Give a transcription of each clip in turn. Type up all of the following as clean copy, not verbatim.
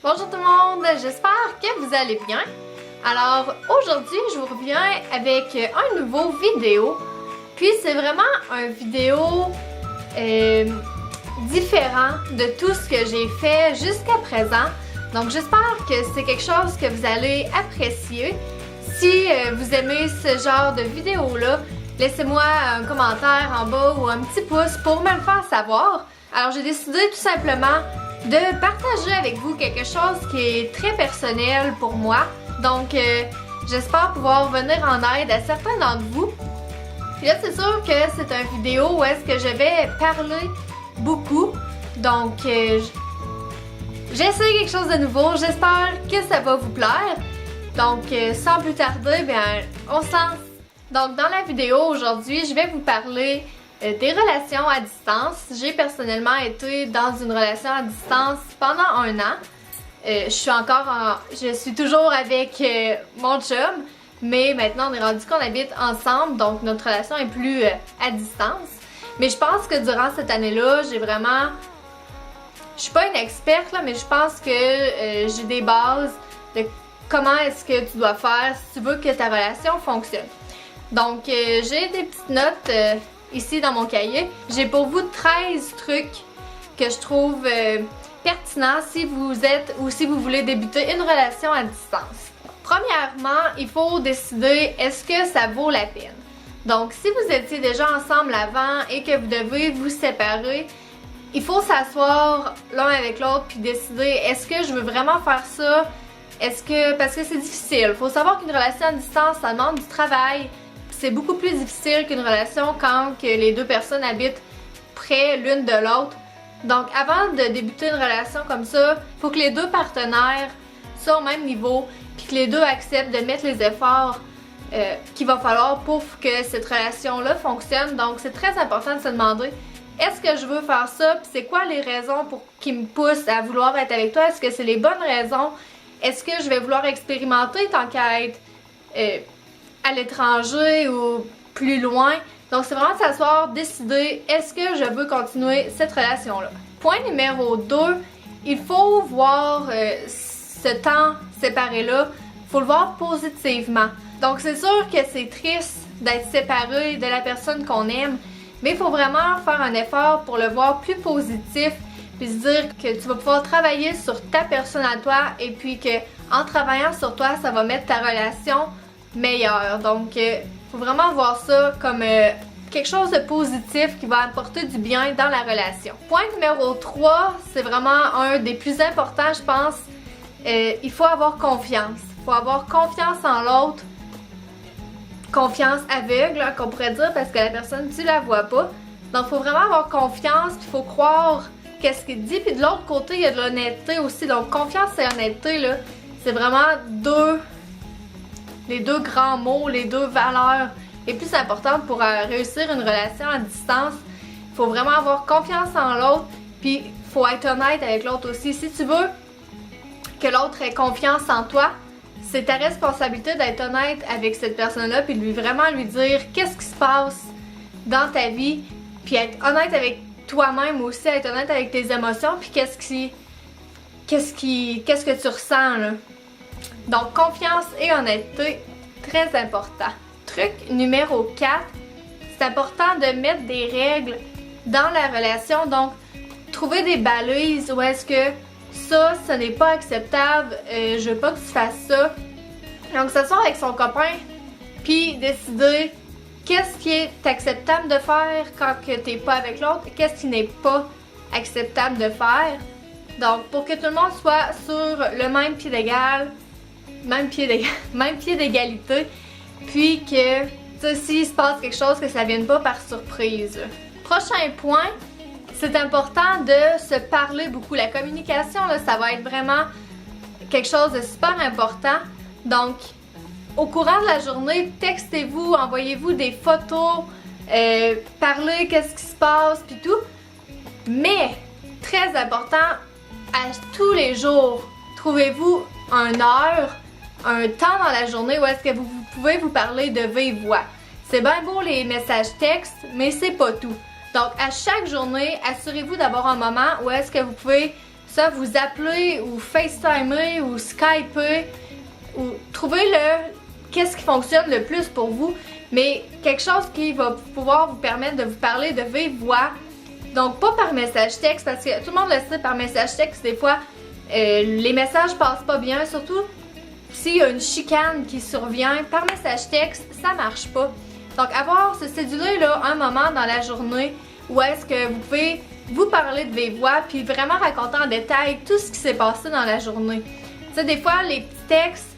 Bonjour tout le monde, j'espère que vous allez bien. Alors aujourd'hui je vous reviens avec un nouveau vidéo. Puis c'est vraiment un vidéo différent de tout ce que j'ai fait jusqu'à présent. Donc j'espère que c'est quelque chose que vous allez apprécier. Si vous aimez ce genre de vidéo là, laissez-moi un commentaire en bas ou un petit pouce pour me le faire savoir. Alors j'ai décidé tout simplement de partager avec vous quelque chose qui est très personnel pour moi. Donc j'espère pouvoir venir en aide à certains d'entre vous. Puis là c'est sûr que c'est une vidéo où est-ce que je vais parler beaucoup. Donc j'essaie quelque chose de nouveau, j'espère que ça va vous plaire. Donc sans plus tarder, bien on se lance. Donc dans la vidéo aujourd'hui, je vais vous parler des relations à distance. J'ai personnellement été dans une relation à distance pendant 1 an. Je suis toujours avec mon chum, mais maintenant on est rendu qu'on habite ensemble, donc notre relation est plus à distance. Mais je pense que durant cette année-là, je suis pas une experte là, mais je pense que j'ai des bases de comment est-ce que tu dois faire si tu veux que ta relation fonctionne. Donc j'ai des petites notes ici dans mon cahier. J'ai pour vous 13 trucs que je trouve pertinents si vous êtes ou si vous voulez débuter une relation à distance. Premièrement, il faut décider est-ce que ça vaut la peine. Donc si vous étiez déjà ensemble avant et que vous devez vous séparer, il faut s'asseoir l'un avec l'autre puis décider est-ce que je veux vraiment faire ça? Parce que c'est difficile. Il faut savoir qu'une relation à distance, ça demande du travail. C'est beaucoup plus difficile qu'une relation quand que les deux personnes habitent près l'une de l'autre. Donc avant de débuter une relation comme ça, il faut que les deux partenaires soient au même niveau puis que les deux acceptent de mettre les efforts qu'il va falloir pour que cette relation-là fonctionne. Donc c'est très important de se demander est-ce que je veux faire ça? Puis c'est quoi les raisons qui me poussent à vouloir être avec toi? Est-ce que c'est les bonnes raisons? Est-ce que je vais vouloir expérimenter tant qu'à être à l'étranger ou plus loin? Donc c'est vraiment de s'asseoir, décider est-ce que je veux continuer cette relation-là. Point numéro 2, il faut voir ce temps séparé-là, il faut le voir positivement. Donc c'est sûr que c'est triste d'être séparé de la personne qu'on aime, mais il faut vraiment faire un effort pour le voir plus positif, puis se dire que tu vas pouvoir travailler sur ta personne à toi et puis que en travaillant sur toi, ça va mettre ta relation meilleure. Donc faut vraiment voir ça comme quelque chose de positif qui va apporter du bien dans la relation. Point numéro 3, c'est vraiment un des plus importants, je pense. Il faut avoir confiance. Il faut avoir confiance en l'autre. Confiance aveugle, hein, qu'on pourrait dire, parce que la personne, tu la vois pas. Donc il faut vraiment avoir confiance, puis il faut croire qu'est-ce qu'il dit. Puis de l'autre côté, il y a de l'honnêteté aussi. Donc confiance et honnêteté, là, c'est vraiment les deux grands mots, les deux valeurs les plus importantes pour réussir une relation à distance. Il faut vraiment avoir confiance en l'autre, puis il faut être honnête avec l'autre aussi. Si tu veux que l'autre ait confiance en toi, c'est ta responsabilité d'être honnête avec cette personne-là, puis de vraiment lui dire qu'est-ce qui se passe dans ta vie, puis être honnête avec toi-même aussi, être honnête avec tes émotions, puis qu'est-ce que tu ressens là. Donc confiance et honnêteté, très important. Truc numéro 4, c'est important de mettre des règles dans la relation. Donc trouver des balises où est-ce que ça, ce n'est pas acceptable, je veux pas que tu fasses ça. Donc s'asseoir avec son copain puis décider qu'est-ce qui est acceptable de faire quand que t'es pas avec l'autre, qu'est-ce qui n'est pas acceptable de faire. Donc pour que tout le monde soit sur le même pied d'égal, même pied d'égalité, puis que s'il se passe quelque chose, que ça vienne pas par surprise. Prochain point, c'est important de se parler beaucoup. La communication, là, ça va être vraiment quelque chose de super important. Donc, au courant de la journée, textez-vous, envoyez-vous des photos, parlez qu'est-ce qui se passe, puis tout. Mais, très important, à tous les jours, trouvez-vous une heure, un temps dans la journée où est-ce que vous pouvez vous parler de vive voix. C'est bien beau les messages textes, mais c'est pas tout. Donc à chaque journée, assurez-vous d'avoir un moment où est-ce que vous pouvez soit vous appeler ou FaceTimer ou Skyper ou trouver qu'est-ce qui fonctionne le plus pour vous, mais quelque chose qui va pouvoir vous permettre de vous parler de vive voix. Donc pas par message texte, parce que tout le monde le sait, par message texte, des fois les messages passent pas bien, surtout s'il y a une chicane qui survient. Par message texte, ça marche pas. Donc avoir se céduler là un moment dans la journée où est-ce que vous pouvez vous parler de vive voix puis vraiment raconter en détail tout ce qui s'est passé dans la journée. Tu sais, des fois les petits textes,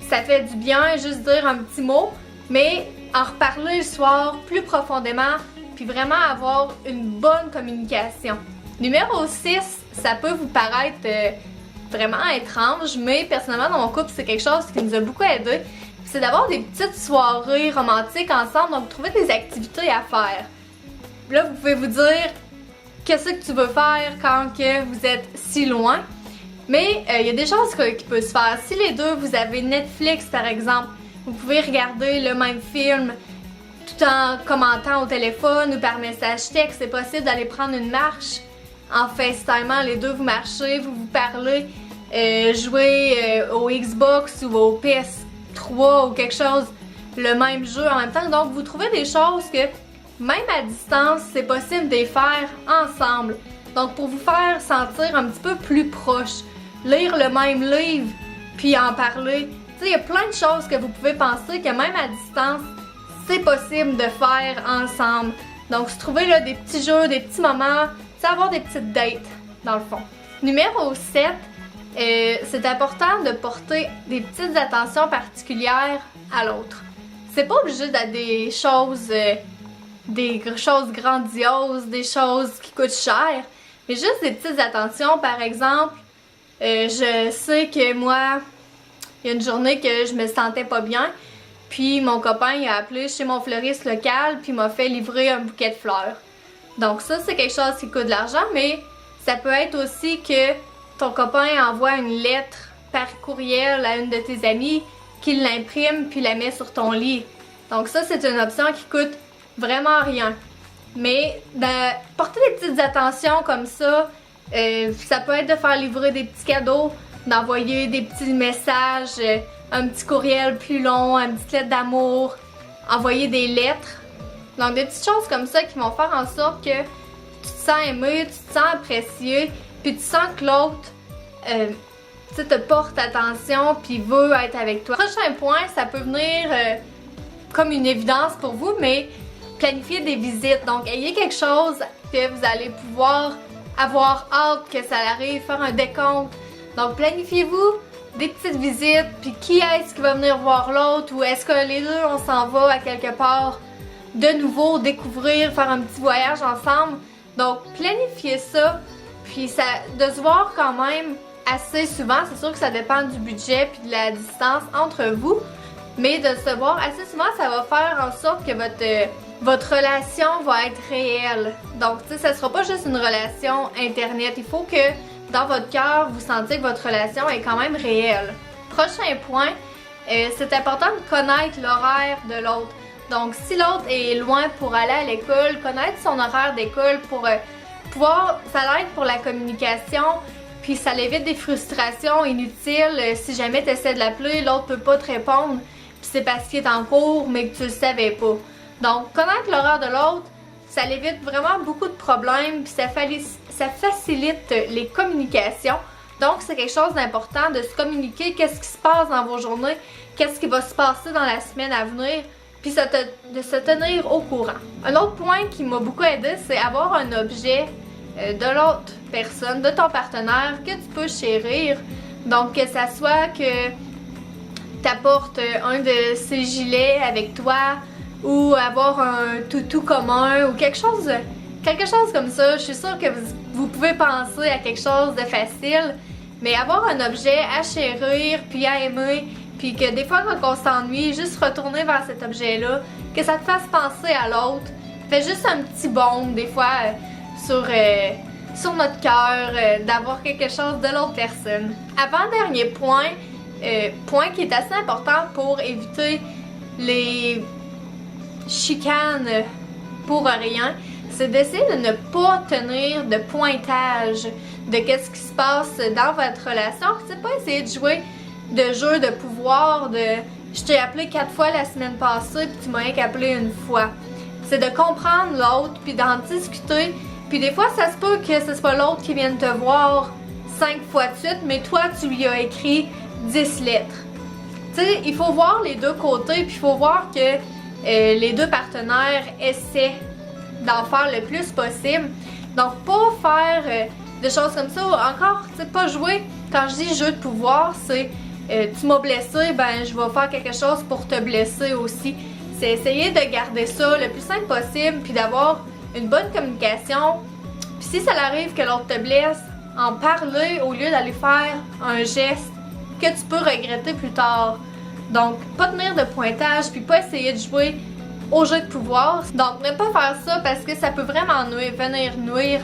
ça fait du bien juste dire un petit mot, mais en reparler le soir plus profondément puis vraiment avoir une bonne communication. Numéro 6, ça peut vous paraître vraiment étrange, mais personnellement dans mon couple, c'est quelque chose qui nous a beaucoup aidé. C'est d'avoir des petites soirées romantiques ensemble, donc trouver des activités à faire. Là, vous pouvez vous dire qu'est-ce que tu veux faire quand que vous êtes si loin. Mais il y a des choses qui peuvent se faire. Si les deux, vous avez Netflix par exemple, vous pouvez regarder le même film tout en commentant au téléphone ou par message texte. C'est possible d'aller prendre une marche en FaceTimant, les deux vous marchez, vous vous parlez, jouer au Xbox ou au PS3 ou quelque chose, le même jeu en même temps. Donc vous trouvez des choses que même à distance, c'est possible de les faire ensemble. Donc pour vous faire sentir un petit peu plus proche, lire le même livre puis en parler. Tu sais, il y a plein de choses que vous pouvez penser que même à distance, c'est possible de faire ensemble. Donc se trouver là des petits jeux, des petits moments, c'est avoir des petites dates dans le fond. Numéro 7, c'est important de porter des petites attentions particulières à l'autre. C'est pas obligé d'être des choses grandioses, des choses qui coûtent cher, mais juste des petites attentions. Par exemple, je sais que moi, il y a une journée que je me sentais pas bien, puis mon copain il a appelé chez mon fleuriste local puis m'a fait livrer un bouquet de fleurs. Donc ça, c'est quelque chose qui coûte de l'argent, mais ça peut être aussi que ton copain envoie une lettre par courriel à une de tes amies, qu'il l'imprime puis la met sur ton lit. Donc ça, c'est une option qui coûte vraiment rien. Mais porter des petites attentions comme ça peut être de faire livrer des petits cadeaux, d'envoyer des petits messages, un petit courriel plus long, une petite lettre d'amour, envoyer des lettres. Donc des petites choses comme ça qui vont faire en sorte que tu te sens aimé, tu te sens apprécié, puis tu sens que l'autre te porte attention puis veut être avec toi. Prochain point, ça peut venir comme une évidence pour vous, mais planifier des visites. Donc ayez quelque chose que vous allez pouvoir avoir hâte que ça arrive, faire un décompte. Donc planifiez-vous des petites visites, puis qui est-ce qui va venir voir l'autre, ou est-ce que les deux on s'en va à quelque part de nouveau, découvrir, faire un petit voyage ensemble. Donc planifiez ça, puis de se voir quand même assez souvent. C'est sûr que ça dépend du budget puis de la distance entre vous, mais de se voir assez souvent, ça va faire en sorte que votre relation va être réelle. Donc tu sais, ça sera pas juste une relation internet. Il faut que dans votre cœur, vous sentiez que votre relation est quand même réelle. Prochain point, c'est important de connaître l'horaire de l'autre. Donc si l'autre est loin pour aller à l'école, connaître son horaire d'école pour ça l'aide pour la communication, puis ça l'évite des frustrations inutiles. Si jamais tu essaies de l'appeler, l'autre peut pas te répondre, puis c'est parce qu'il est en cours, mais que tu le savais pas. Donc connaître l'horaire de l'autre, ça l'évite vraiment beaucoup de problèmes, puis ça facilite les communications. Donc c'est quelque chose d'important de se communiquer qu'est-ce qui se passe dans vos journées, qu'est-ce qui va se passer dans la semaine à venir, puis de se tenir au courant. Un autre point qui m'a beaucoup aidé, c'est avoir un objet de l'autre personne, de ton partenaire, que tu peux chérir. Donc que ça soit que tu apportes un de ses gilets avec toi, ou avoir un toutou commun, ou quelque chose comme ça. Je suis sûre que vous pouvez penser à quelque chose de facile, mais avoir un objet à chérir, puis à aimer, puis que des fois quand on s'ennuie, juste retourner vers cet objet-là, que ça te fasse penser à l'autre, fait juste un petit baume des fois sur notre cœur, d'avoir quelque chose de l'autre personne. Avant-dernier point qui est assez important pour éviter les chicanes pour rien, c'est d'essayer de ne pas tenir de pointage de qu'est-ce qui se passe dans votre relation. C'est pas essayer de jouer de jeux de pouvoir, de je t'ai appelé 4 fois la semaine passée puis tu m'as rien qu'appelé une fois. C'est de comprendre l'autre puis d'en discuter. Puis des fois, ça se peut que ce soit l'autre qui vienne te voir 5 fois de suite, mais toi, tu lui as écrit 10 lettres. Tu sais, il faut voir les deux côtés, puis il faut voir que les deux partenaires essaient d'en faire le plus possible. Donc, pas faire des choses comme ça. Encore, tu sais, pas jouer. Quand je dis jeu de pouvoir, c'est tu m'as blessé, ben je vais faire quelque chose pour te blesser aussi. C'est essayer de garder ça le plus simple possible, puis d'avoir une bonne communication. Puis si ça arrive que l'autre te blesse, en parler au lieu d'aller faire un geste que tu peux regretter plus tard. Donc, pas tenir de pointage, puis pas essayer de jouer au jeu de pouvoir. Donc, ne pas faire ça parce que ça peut vraiment venir nuire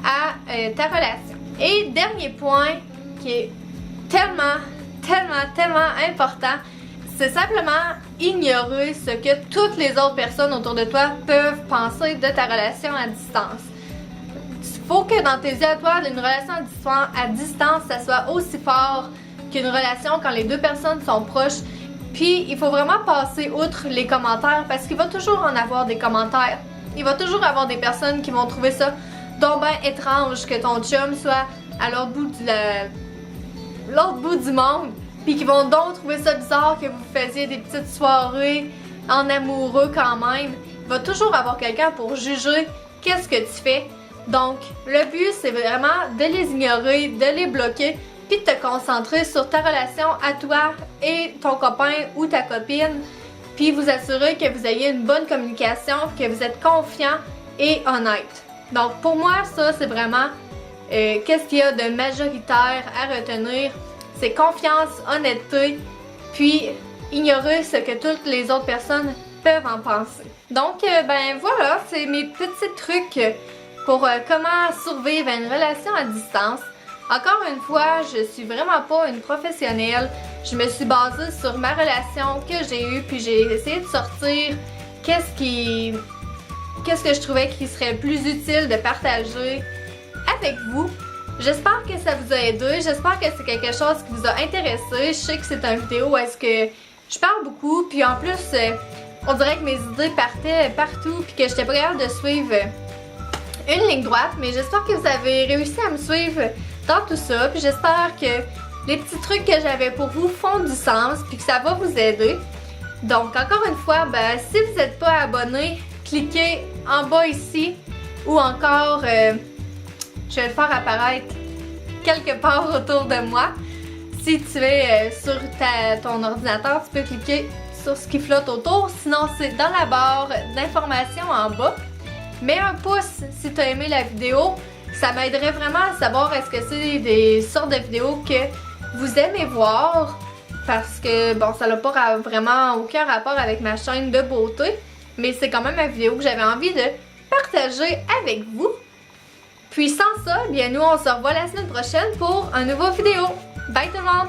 à ta relation. Et dernier point qui est tellement important, c'est simplement ignorer ce que toutes les autres personnes autour de toi peuvent penser de ta relation à distance. Il faut que dans tes yeux à toi, une relation à distance, ça soit aussi fort qu'une relation quand les deux personnes sont proches. Puis, il faut vraiment passer outre les commentaires parce qu'il va toujours en avoir des commentaires. Il va toujours avoir des personnes qui vont trouver ça donc ben étrange que ton chum soit à l'autre bout du monde, puis qui vont donc trouver ça bizarre que vous faisiez des petites soirées en amoureux quand même. Il va toujours avoir quelqu'un pour juger qu'est-ce que tu fais. Donc, le but, c'est vraiment de les ignorer, de les bloquer, puis de te concentrer sur ta relation à toi et ton copain ou ta copine, puis vous assurer que vous ayez une bonne communication, que vous êtes confiant et honnête. Donc, pour moi, ça, c'est vraiment qu'est-ce qu'il y a de majoritaire à retenir. C'est confiance, honnêteté, puis ignorer ce que toutes les autres personnes peuvent en penser. Donc, ben voilà, c'est mes petits trucs pour comment survivre à une relation à distance. Encore une fois, je suis vraiment pas une professionnelle. Je me suis basée sur ma relation que j'ai eue, puis j'ai essayé de sortir qu'est-ce que je trouvais qui serait plus utile de partager avec vous. J'espère que ça vous a aidé, j'espère que c'est quelque chose qui vous a intéressé. Je sais que c'est une vidéo où est-ce que je parle beaucoup, puis en plus, on dirait que mes idées partaient partout, puis que j'étais pas capable de suivre une ligne droite, mais j'espère que vous avez réussi à me suivre dans tout ça, puis j'espère que les petits trucs que j'avais pour vous font du sens, puis que ça va vous aider. Donc, encore une fois, ben, si vous n'êtes pas abonné, cliquez en bas ici, ou encore, je vais le faire apparaître quelque part autour de moi. Si tu es sur ton ordinateur, tu peux cliquer sur ce qui flotte autour, sinon c'est dans la barre d'informations en bas. Mets un pouce si tu as aimé la vidéo, ça m'aiderait vraiment à savoir est-ce que c'est des sortes de vidéos que vous aimez voir, parce que bon, ça n'a pas vraiment aucun rapport avec ma chaîne de beauté, mais c'est quand même une vidéo que j'avais envie de partager avec vous. Puis sans ça, bien nous on se revoit la semaine prochaine pour une nouvelle vidéo. Bye tout le monde!